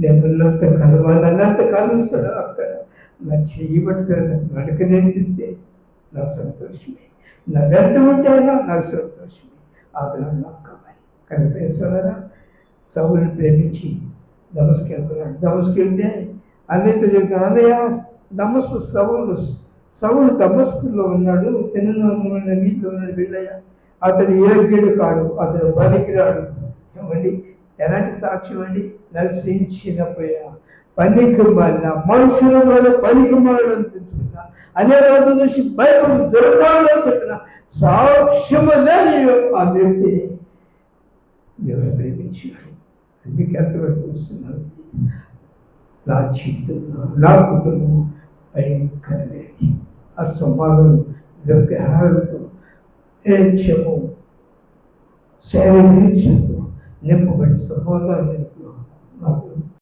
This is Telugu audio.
నేను ఉన్నంత కాలం వాళ్ళు అన్నంత కాలం ఇస్తాడు. అక్కడ నా చెయ్యి పట్టుకుని నడక నేర్పిస్తే నాకు సంతోషమే, నా వెంట ఉంటే నాకు సంతోషమే. ఆ పిల్లలు నాకు కావాలి. కనిపేశ్వరరా సౌలుని ప్రేమించి దమస్కు వెళ్తున్నాడు. దమస్కు వెళ్తే అన్నిటితో చెప్తాను, అన్నయ్య సౌలు దమస్కులో ఉన్నాడు, తిన్నలో వీటిలో ఉన్నాడు వీళ్ళయ్య, అతడు యోగ్యుడు కాడు, అతడు పనికిరాడు. ఏమండి ఎలాంటి సాక్ష్యం అండి? నశించినపోయా పనికి మాలిన మనుషుల ద్వారా పనికి మాలడు అనిపించుకున్నా అనే రోజు చూసి బైబిల్ దుర్మార్గంలో చెప్పిన సాక్ష్యము లేదు ఆ వ్యక్తిని దేవుడు ప్రేమించాడు. మీకు ఎంతవరకు చూస్తున్నారు? నా జీవితంలో నా కుటుంబం భయంకరమైనది. ఆ సమాజం విగ్రహాలతో ఏడ్చము శారీరక నింపబడి సమాధానం నాకు